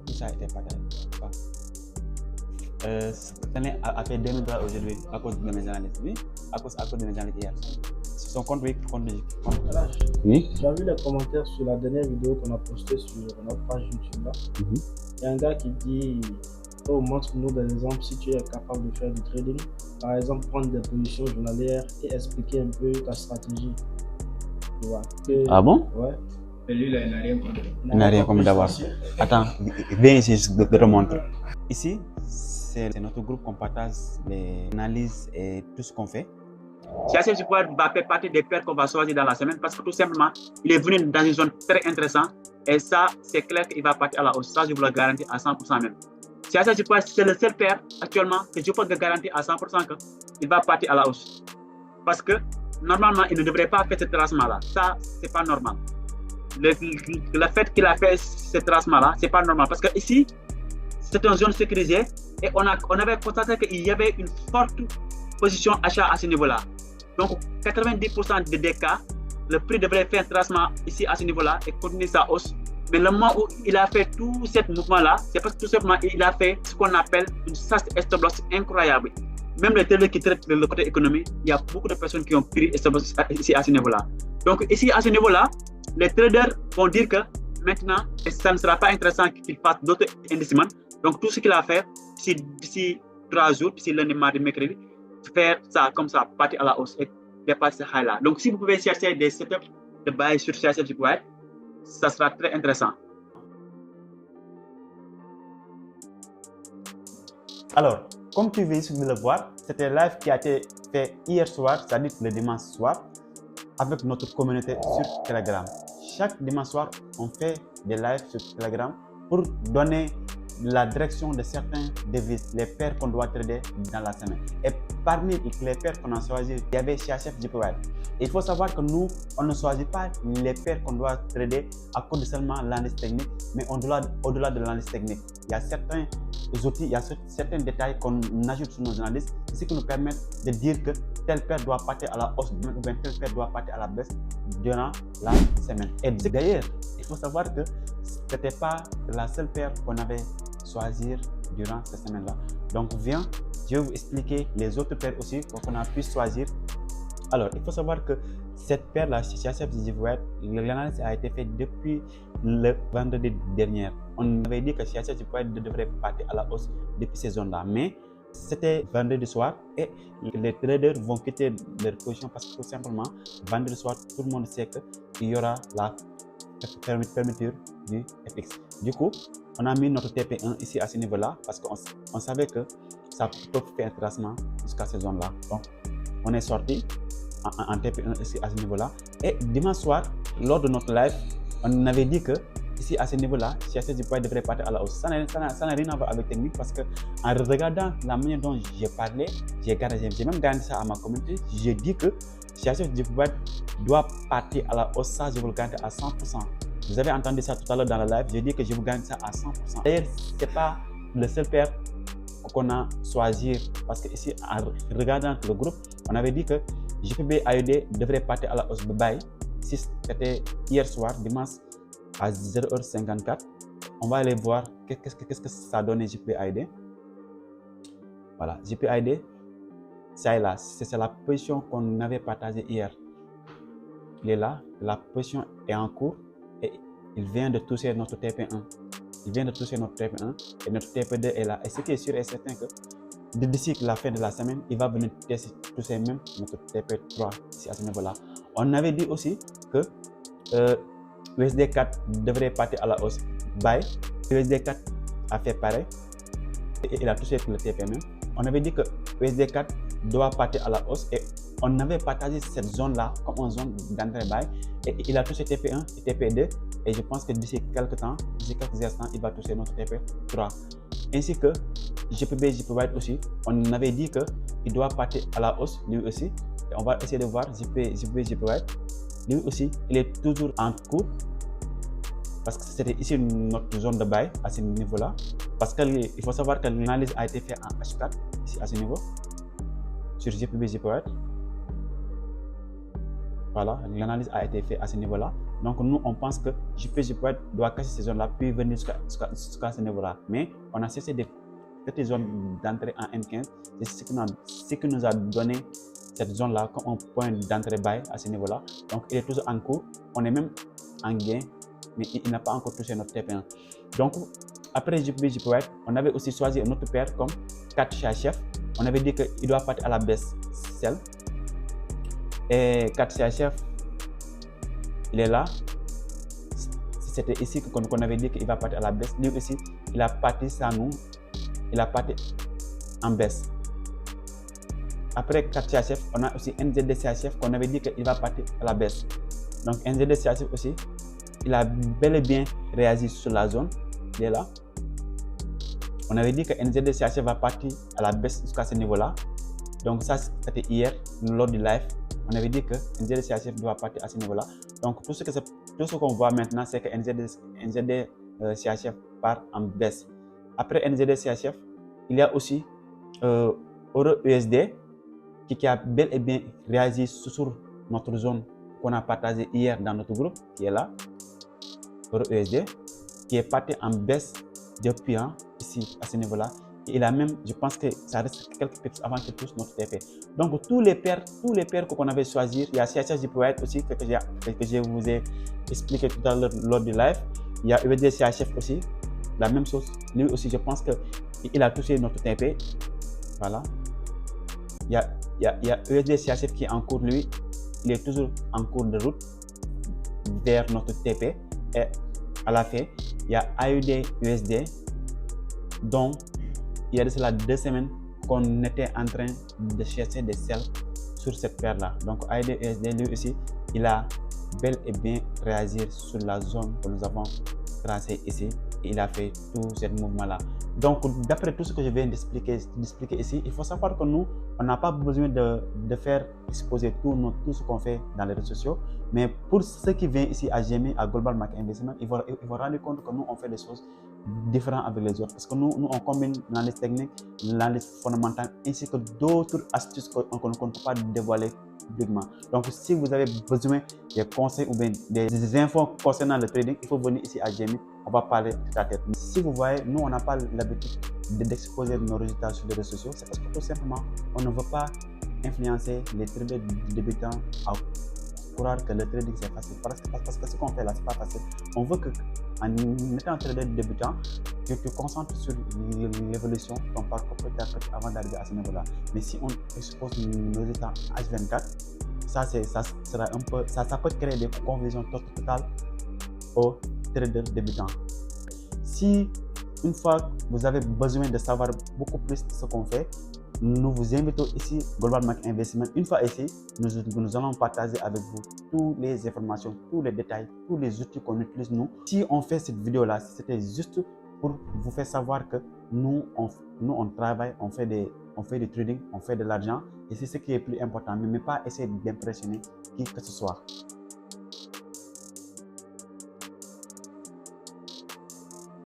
tout ça a été partagé. Cette année a fait 2003 aujourd'hui à cause de mes analyses, oui, à cause de mes analyses hier. Son compte, oui, Oui. Tu as vu les commentaires sur la dernière vidéo qu'on a postée sur notre page YouTube là. Il y a un gars qui dit oh, montre-nous des exemples si tu es capable de faire du trading. Par exemple, prendre des positions journalières et expliquer un peu ta stratégie. Tu vois. Ah bon? Ouais. Mais lui, là, il n'a rien compris. Il n'a rien compris d'abord. Attends, viens ici, je te remontre. Ici, c'est notre groupe qu'on partage les analyses et tout ce qu'on fait. Chasseur du pouvoir va faire partie des paires qu'on va choisir dans la semaine parce que tout simplement, il est venu dans une zone très intéressante et ça, c'est clair qu'il va partir à la hausse. Ça, je vous le garantis à 100% même. Chasseur du pouvoir, c'est le seul paire actuellement que je peux te garantir à 100% qu'il va partir à la hausse. Parce que normalement, il ne devrait pas faire ce tracement-là. Ça, c'est pas normal. Le fait qu'il a fait ce tracement-là, c'est pas normal parce que ici, c'est une zone sécurisée et on avait constaté qu'il y avait une forte position achat à ce niveau-là. Donc, 90% des cas, le prix devrait faire un tracement ici à ce niveau-là et continuer sa hausse. Mais le moment où il a fait tout ce mouvement-là, c'est parce que tout simplement, il a fait ce qu'on appelle une chasse stop loss incroyable. Même les traders qui traitent le côté économique, il y a beaucoup de personnes qui ont pris stop loss ici à ce niveau-là. Donc, ici à ce niveau-là, les traders vont dire que maintenant, ça ne sera pas intéressant qu'il fasse d'autres investissements. Donc, tout ce qu'il a fait, d'ici 3 jours, d'ici lundi, mardi, mercredi, faire ça comme ça, partir à la hausse et dépasser ce high-là. Donc, si vous pouvez chercher des setups de buy sur CHF du Kuwait, ça sera très intéressant. Alors, comme tu viens de le voir, c'était un live qui a été fait hier soir, c'est-à-dire le dimanche soir, avec notre communauté sur Telegram. Chaque dimanche soir, on fait des lives sur Telegram pour donner la direction de certains devises, les paires qu'on doit trader dans la semaine. Et parmi les paires qu'on a choisi, il y avait CHF JPY. Il faut savoir que nous, on ne choisit pas les paires qu'on doit trader à cause de seulement l'analyse technique, mais au-delà de l'analyse technique. Il y a certains outils, il y a certains détails qu'on ajoute sur nos analyses, ce qui nous permet de dire que telle paire doit partir à la hausse ou bien telle paire doit partir à la baisse durant la semaine. Et d'ailleurs, il faut savoir que ce n'était pas la seule paire qu'on avait choisir durant cette semaine-là. Donc, viens, je vais vous expliquer les autres paires aussi qu'on a pu choisir. Alors, il faut savoir que cette paire-là, CHF JPY, l'analyse a été faite depuis le vendredi dernier. On avait dit que CHF JPY devrait partir à la hausse depuis ces zones-là, mais c'était vendredi soir et les traders vont quitter leur position parce que tout simplement, vendredi soir, tout le monde sait qu'il y aura la fermeture du FX. Du coup, on a mis notre TP1 ici à ce niveau-là parce qu'on savait que ça peut faire un tracement jusqu'à cette zone-là. Donc, on est sorti en TP1 ici à ce niveau-là. Et dimanche soir, lors de notre live, on avait dit que ici à ce niveau-là, CHF JPY devrait partir à la hausse. Ça n'a rien à voir avec technique parce que en regardant la manière dont j'ai parlé, j'ai même gardé ça à ma communauté. J'ai dit que CHF JPY doit partir à la hausse. Ça, je vous le garantis à 100%. Vous avez entendu ça tout à l'heure dans le live, j'ai dit que je vous gagne ça à 100%. D'ailleurs, ce n'est pas le seul paire qu'on a choisi parce que ici, en regardant le groupe, on avait dit que JPB AUD devrait partir à la hausse de buy. Si c'était hier soir, dimanche à 0h54, on va aller voir qu'est-ce que ça a donné JPB AUD. Voilà, JPB AUD, ça est là, c'est la position qu'on avait partagée hier. Il est là, la position est en cours. Et il vient de toucher notre TP1. Il vient de toucher notre TP1 et notre TP2 est là. Et ce qui est sûr et certain que d'ici la fin de la semaine, il va venir toucher même notre TP3 ici à ce niveau-là. On avait dit aussi que USD4 devrait partir à la hausse. Buy. USD4 a fait pareil. Et il a touché le TP même. On avait dit que USD4 doit partir à la hausse et on avait partagé cette zone-là comme une zone d'entrée buy et il a touché TP1 et TP2 et je pense que d'ici quelques temps, d'ici quelques instants, il va toucher notre TP3. Ainsi que JPB JPY aussi, on avait dit qu'il doit partir à la hausse lui aussi et on va essayer de voir JPB JPY. Lui aussi, il est toujours en cours parce que c'était ici notre zone de buy à ce niveau-là. Parce qu'il faut savoir que l'analyse a été faite en H4 ici à ce niveau sur JPB JPY. Voilà, l'analyse a été faite à ce niveau-là. Donc nous, on pense que JPY doit casser ces zones-là, puis venir jusqu'à ce niveau-là. Mais on a cessé de cette zone d'entrée en N15. C'est ce qui nous a donné cette zone-là comme un point d'entrée buy à ce niveau-là. Donc il est toujours en cours. On est même en gain, mais il n'a pas encore touché notre TP1. Donc après JPY, on avait aussi choisi une autre paire comme 4 CHF. On avait dit qu'il doit partir à la baisse celle. Et 4 CHF, il est là. C'était ici qu'on avait dit qu'il va partir à la baisse. Lui aussi, il a parti sans nous. Il a parti en baisse. Après 4 CHF, on a aussi NZD CHF qu'on avait dit qu'il va partir à la baisse. Donc NZD CHF aussi, il a bel et bien réagi sur la zone. Il est là. On avait dit que NZD CHF va partir à la baisse jusqu'à ce niveau-là. Donc ça, c'était hier, lors du live. On avait dit que NZD CHF doit partir à ce niveau-là. Donc tout ce qu'on voit maintenant, c'est que NZD CHF part en baisse. Après NZD CHF, il y a aussi Euro USD qui a bel et bien réagi sur notre zone qu'on a partagée hier dans notre groupe, qui est là. Euro USD, qui est parti en baisse depuis ici, à ce niveau-là. Il a même, je pense que ça reste quelques pips avant qu'il touche notre TP. Donc tous les paires qu'on avait choisi, il y a CHF aussi que je vous ai expliqué tout à l'heure lors du live. Il y a USD CHF aussi, la même chose. Lui aussi, je pense qu'il a touché notre TP. Voilà. Il y a USD CHF qui est en cours, lui, il est toujours en cours de route vers notre TP. Et à la fin, il y a AUD USD, dont il y a de cela 2 semaines qu'on était en train de chercher des selles sur cette paire-là. Donc AUD USD, lui aussi, il a bel et bien réagi sur la zone que nous avons tracée ici. Et il a fait tout ce mouvement-là. Donc, d'après tout ce que je viens d'expliquer ici, il faut savoir que nous, on n'a pas besoin de faire exposer tout ce qu'on fait dans les réseaux sociaux. Mais pour ceux qui viennent ici à GMI, à Global Market Investment, ils vont rendre compte que nous, on fait des choses différentes avec les autres. Parce que nous on combine l'analyse technique, l'analyse fondamentale, ainsi que d'autres astuces qu'on ne peut pas dévoiler publiquement. Donc, si vous avez besoin des conseils ou bien des infos concernant le trading, il faut venir ici à GMI. On va parler tête à tête. Si vous voyez, nous, on n'a pas l'habitude d'exposer nos résultats sur les réseaux sociaux. C'est parce que tout simplement, on ne veut pas influencer les traders débutants à croire que le trading c'est facile. Parce que ce qu'on fait là, c'est pas facile. On veut que, en étant un trader débutant, tu te concentres sur l'évolution de ton parcours peut-être avant d'arriver à ce niveau-là. Mais si on expose nos résultats H24, ça peut créer des confusions totales aux traders débutants. Si une fois vous avez besoin de savoir beaucoup plus de ce qu'on fait, nous vous invitons ici, Global Market Investment. Une fois ici, nous allons partager avec vous toutes les informations, tous les détails, tous les outils qu'on utilise nous. Si on fait cette vidéo-là, c'était juste pour vous faire savoir que nous on travaille, on fait du trading, on fait de l'argent. Et c'est ce qui est plus important, mais pas essayer d'impressionner qui que ce soit.